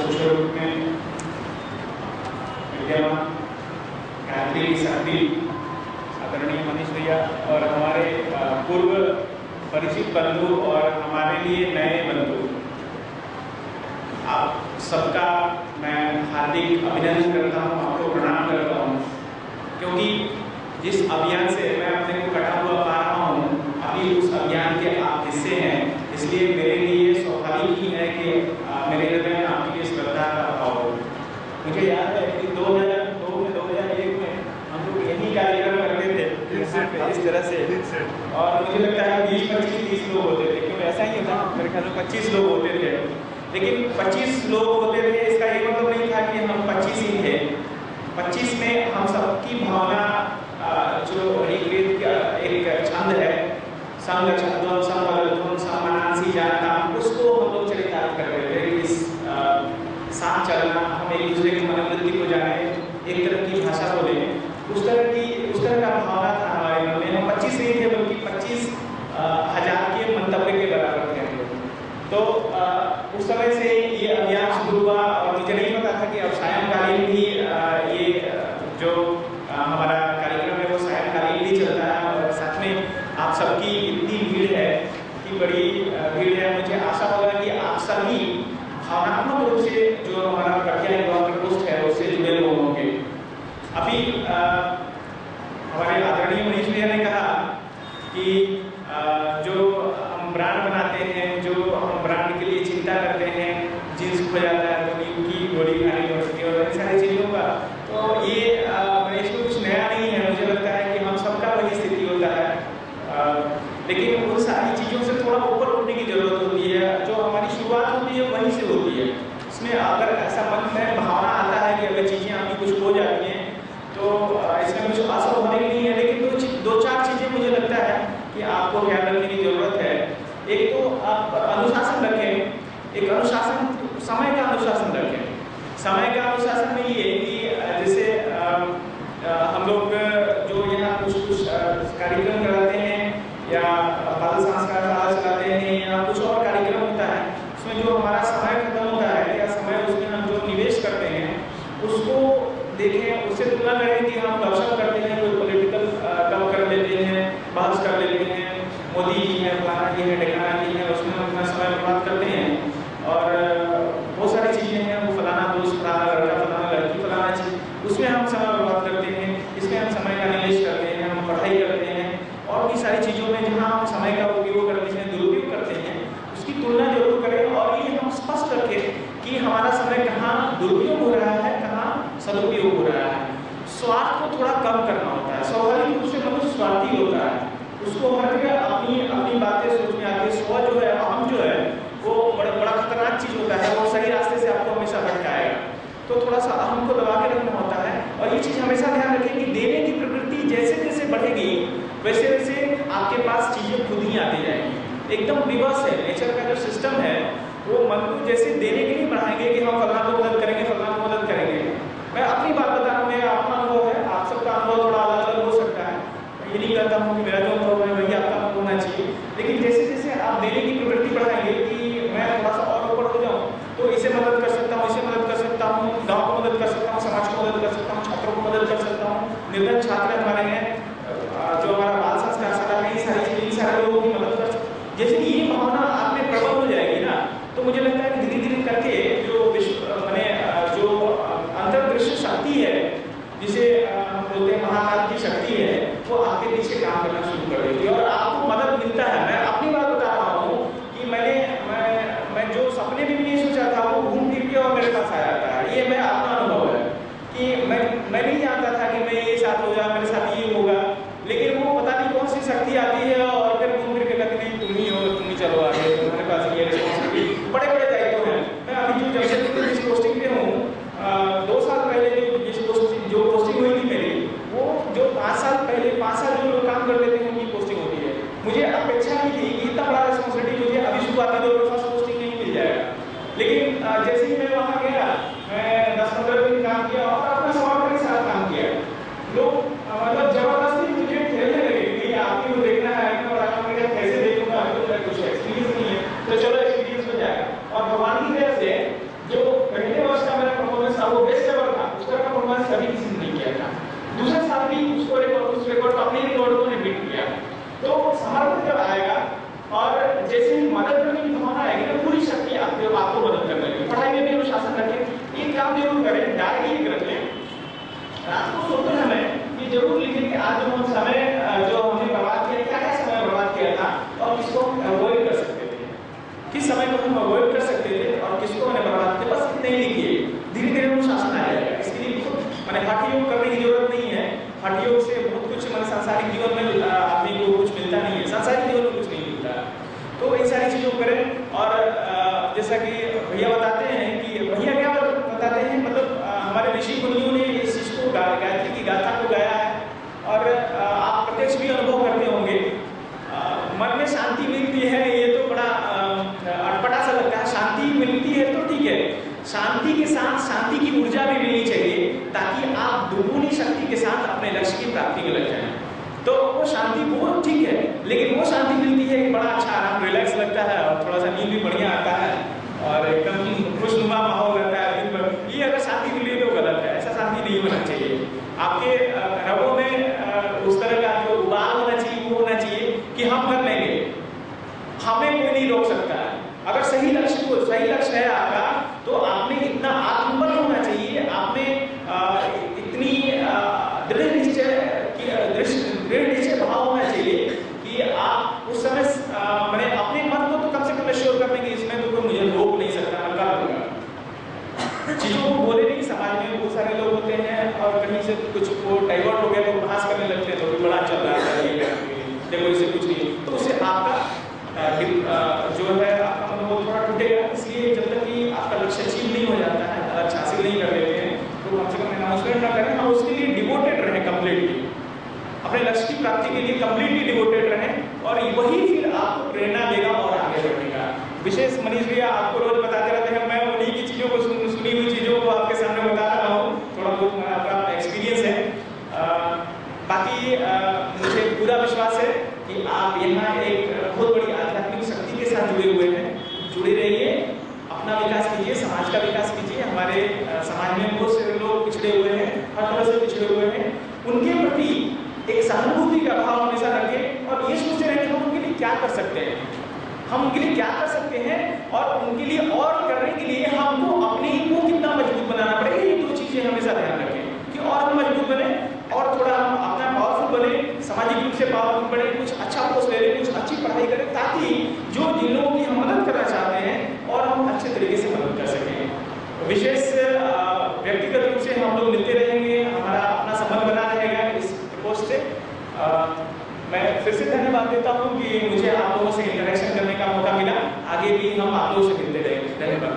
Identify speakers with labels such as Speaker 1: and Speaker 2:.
Speaker 1: सूक्ष्म रूप में विद्यमान गायत्री की शक्ति आदरणीय मनीष भैया और हमारे पूर्व परिचित बंधु और हमारे लिए नए बंधु, आप सबका मैं हार्दिक अभिनंदन करता हूँ, आपको प्रणाम करता हूँ, क्योंकि जिस अभियान से मैं अपने को कटा हुआ पा रहा हूँ, अभी उस अभियान के आप हिस्से हैं, इसलिए मेरे लिए स्वाभाविक ही है कि मेरे हृदय में आपके लिए श्रद्धा का भाव हो। मुझे याद है कि 2002 में 2001 में हम लोग यही कार्यक्रम करते थे इस तरह से, और मुझे लगता है 20-25-30 लोग होते थे, क्योंकि ऐसा ही होता मेरे ख्याल में 25 लोग होते थे। लेकिन 25 लोग होते थे, इसका ये मतलब नहीं था कि हम 25 ही थे। 25 में हम सबकी भावना, जो ऋग्वेद का एक छंद है, संग छंदों समबलध्वं सममनांसि जानताम, उसको हम लोग चरितार्थ कर रहे थे। इस साथ चलना, हम एक दूसरे की मनोवृत्ति को जाने, एक तरह की भाषा बोले, उस तरह का भावना था हमारे मन में। हम 25 नहीं थे, बल्कि 25,000 के मंतव्य के बराबर थे हम लोग। तो उस समय से ये अभियान शुरू हुआ और मुझे नहीं पता था कि अब सायंकालीन भी ये जो हमारा कार्यक्रम है वो सायंकालीन भी चलता है, और साथ में आप सबकी इतनी भीड़ है, इतनी बड़ी भीड़ है। मुझे आशा होगा कि आप सभी भावनात्मक रूप से जो हमारा प्रज्ञा युवा प्रकोष्ठ है उससे जुड़े लोग होंगे। अभी हमारे आदरणीय मनीष भैया ने कहा कि जो हम ब्रांड बनाते हैं, जो हम ब्रांड के लिए चिंता करते हैं, जींस खो जाता है तो नीम की गोली खानी पड़ती है और इन सारी चीज़ों का, तो ये इसमें कुछ नया नहीं है। मुझे लगता है कि हम सबका वही स्थिति होता है, लेकिन उन सारी चीज़ों से थोड़ा ऊपर उठने की जरूरत होती है। जो हमारी शुरुआत होती है वहीं से होती है। इसमें अगर ऐसा मन में भावना आता है कि अगर चीज़ें आपकी कुछ हो जाती हैं तो इसमें कुछ अस्वाभाविक नहीं है, लेकिन दो चार चीज़ें मुझे लगता है कि आपको ध्यान रखने की जरूरत है। एक तो आप अनुशासन रखें, एक अनुशासन, समय का अनुशासन रखें। समय का अनुशासन में ये कि जैसे हम लोग जो यहाँ कुछ कार्यक्रम कराते हैं या बाल संस्कार शाला चलाते हैं या कुछ और कार्यक्रम होता है, उसमें जो हमारा समय खत्म होता है या समय उसमें हम जो निवेश करते हैं उसको देखें, उससे तुलना करें कि हम गपशप करते हैं, कोई पॉलिटिकल कम कर लेते हैं, बहस कर लेते हैं, मोदी जी है, फलाना जी है, ढेकाना जी है, उसमें हम अपना समय बर्बाद करते हैं। और बहुत सारी चीज़ें हैं, वो फलाना दोस्त, फलाना लड़का, फलाना लड़की, फलाना चीज़, उसमें हम समय बर्बाद करते हैं। इसमें हम समय का निवेश करते हैं, हम पढ़ाई करते हैं और भी सारी चीज़ों में जहाँ हम समय का उपयोग करते हैं, दुरुपयोग करते हैं, उसकी तुलना जरूर करें और ये हम स्पष्ट रखें कि हमारा समय कहाँ दुरुपयोग हो रहा है, कहाँ सदुपयोग हो रहा है। स्वार्थ को थोड़ा कम करना होता है। स्वाभाविक रूप से मनुष्य स्वार्थी होता है, उसको हर जगह अपनी बातें सोचने आती है। स्व जो है, अहम जो है, वो बड़ा खतरनाक चीज़ होता है, वो सही रास्ते से आपको हमेशा भटकाएगा। तो थोड़ा सा अहम को दबा के रखना होता है। और ये चीज़ हमेशा ध्यान रखें कि देने की प्रवृत्ति जैसे जैसे बढ़ेगी वैसे वैसे आपके पास चीज़ें खुद ही आती जाएंगी। एकदम रिवर्स है नेचर का जो सिस्टम है, वो मन को जैसे देने के लिए बढ़ाएंगे कि हम फलाना को मदद करेंगे, फलाना को मदद करेंगे। मैं अपनी बात बता रहा हूँ, मेरा अपना अनुभव है, आप सबका अनुभव थोड़ा अलग अलग हो सकता है। ये नहीं कहता हूँ कि मेरा जो अनुभव है वही आपका अनुभव होना चाहिए, लेकिन जैसे जैसे आप देने की प्रवृत्ति बढ़ाएंगे कि मैं थोड़ा सा और ऊपर हो जाऊँ तो इसे मदद कर सकता हूँ, इसे मदद कर सकता हूँ, गाँव को मदद कर सकता हूँ, समाज को मदद कर सकता हूँ, छात्रों को मदद कर सकता हूँ, निर्धन छात्र हमारे हैं, जो हमारा बाल संस्कार शाला है, ये सारी चीज़ें, सारे लोगों की मदद कर सकते। जैसे ये भावना आप में प्रबल हो जाएगी ना, तो मुझे लगता है कि धीरे धीरे करके जो जो अंतर्दृश्य शक्ति है, जिसे हम बोलते हैं महाकाल की शक्ति है, वो आपके पीछे काम करना शुरू कर देती है और आपको मदद मिलता है। मैं अपनी बात बता रहा हूँ कि मैं जो सपने में भी नहीं सोचा था वो घूम फिर के और मेरे पास आ जाता है। ये मेरा अपना अनुभव है कि मैं नहीं जानता था कि मैं ये साथ हो जाए, मेरे साथ ये होगा, लेकिन वो पता नहीं कौन सी शक्ति आती है और फिर घूम फिर के कहती नहीं तुम ही हो, तुम ही चलो आगे, तुम्हारे पास ये रिस्पॉन्सिबिलिटी, बड़े बड़े दायित्व हैं। मैं अभी जो जमशेदपुर जिस पोस्टिंग पे हूँ, 2 साल पहले जो पोस्टिंग हुई थी मेरी, वो जो 5 साल पहले 5 साल जो लोग काम कर लेते हैं उनकी पोस्टिंग होती है। मुझे अपेक्षा नहीं थी कि इतना बड़ा रिस्पॉन्सिबिलिटी मुझे अभी शुरुआती दौर में फर्स्ट पोस्टिंग नहीं मिल जाएगा, लेकिन जैसे ही मैं वहाँ गया, मैं 10-15 दिन काम किया और अपना समर्पण के साथ काम किया। लोग मतलब जबरदस्ती मुझे खेलने लगे कि आपकी वो देखना है, इतना बड़ा काम किया, कैसे देखूंगा, अभी तो कुछ एक्सपीरियंस नहीं है, तो चलो एक्सपीरियंस हो जाएगा। और भगवान की दया से जो पहले
Speaker 2: जैसे मदद करने की भावना आएगी ना, पूरी शक्ति आपको मदद करने की। पढ़ाई में भी अनुशासन रखें। एक काम जरूर करें, डायरी लिख रखें। रात को सोते समय ये जरूर लिखें कि आज जो हम समय जो हमने बर्बाद किया, क्या क्या समय बर्बाद किया था और किसको अवॉइड कर सकते थे, किस समय को हम अवॉइड कर सकते थे और किसको मैंने बर्बाद किया। बस इतना ही लिखिए, धीरे धीरे अनुशासन आ जाएगा। इसके लिए मैंने हठ योग करने की जरूरत नहीं है। हठ योग से बहुत कुछ मैंने सांसारिक जीवन में आदमी को कुछ मिलता नहीं है, सांसारिक जीवन में कुछ नहीं मिलता। तो इन सारी चीजों को करें। और जैसा कि भैया बताते हैं कि भैया क्या बताते हैं, मतलब हमारे ऋषि मुनियों ने इस चीज को गायत्री की गाथा को गाया है और आप प्रत्यक्ष भी अनुभव करते होंगे। मन में शांति मिलती है, ये तो बड़ा अटपटा सा लगता है। शांति मिलती है तो ठीक है, शांति के साथ शांति की ऊर्जा भी मिलनी चाहिए ताकि आप दुगुनी शक्ति के साथ अपने लक्ष्य की प्राप्ति में लग जाएं। तो वो शांति वो ठीक है, लेकिन वो शांति मिलती है कि बड़ा अच्छा आराम, रिलैक्स लगता है और थोड़ा सा नींद भी बढ़िया आता है और एकदम खुशनुमा माहौल रहता है दिन भर। ये अगर शांति मिली तो गलत है, ऐसा शांति नहीं होना चाहिए। आपके रगों में उस तरह का जो उबाल होना चाहिए वो होना चाहिए कि हम कर लेंगे, हमें कोई नहीं रोक सकता है। अगर सही लक्ष्य है आपका तो आप में इतना आत्मबल होना चाहिए, आप में इतनी दृढ़ निश्चय भाव होना चाहिए कि आप उस समय मैंने अपने मन को तो कम से कम एश्योर करने की इसमें तो कोई मुझे रोक नहीं सकता, मैं कर दूंगा। चीजों को बोले नहीं, समाज में बहुत सारे लोग होते हैं और कहीं से कुछ वो डाइवर्ट हो गया तो बहस करने लगते हैं, तो बड़ा चल रहा है देखो इससे कुछ नहीं, तो उससे आपका जो है आपका मनोबल थोड़ा टूटेगा। इसलिए जब तक कि आपका लक्ष्य अचीव नहीं हो जाता है, लक्ष्य हासिल नहीं कर लेते हैं, तो कम से कम अनाउंसमेंट ना करें और उसके लिए डिवोटेड रहें, कम्प्लीटली अपने लक्ष्य की प्राप्ति के लिए कम्प्लीटली डिवोटेड रहें और वही फिर आपको प्रेरणा देगा और आगे बढ़ने का। विशेष मनीष भैया आपको रोज बताते रहते हैं, मैं उन्हीं की चीज़ों को सुनी हुई चीज़ों को आपके सामने बता रहा हूँ, थोड़ा बहुत आपका एक्सपीरियंस है। बाकी मुझे पूरा विश्वास है कि आप यहाँ एक बहुत बड़ी आध्यात्मिक शक्ति के साथ जुड़े हुए हैं। जुड़े रहिए, अपना विकास कीजिए, समाज का विकास कीजिए। हमारे समाज में बहुत से लोग पिछड़े हुए हैं, हर तरह से पिछड़े हुए हैं, उनके प्रति एक सहानुभूति का भाव हमेशा रखें और ये सोचते रहें कि हम उनके लिए क्या कर सकते हैं, हम उनके लिए क्या कर सकते हैं और उनके लिए और करने के लिए हमको अपने को कितना मजबूत बनाना पड़ेगा। ये दो चीजें हमेशा ध्यान रखें कि और हम मजबूत बने और थोड़ा हम अपना पावरफुल बने, सामाजिक रूप से पावरफुल बने, कुछ अच्छा पोस्ट ले लें, कुछ अच्छी पढ़ाई करें ताकि जो जिन लोगों की हम मदद करना चाहते हैं और हम अच्छे तरीके से मदद कर सकें। विशेष व्यक्तिगत रूप से हम लोग मिलते रहेंगे, हमारा अपना संबंध बना रहेगा इस पोस्ट से। मैं फिर से धन्यवाद देता हूँ कि मुझे आप लोगों से इंटरेक्शन करने का मौका मिला। आगे भी हम आप लोगों से मिलते रहेंगे। धन्यवाद।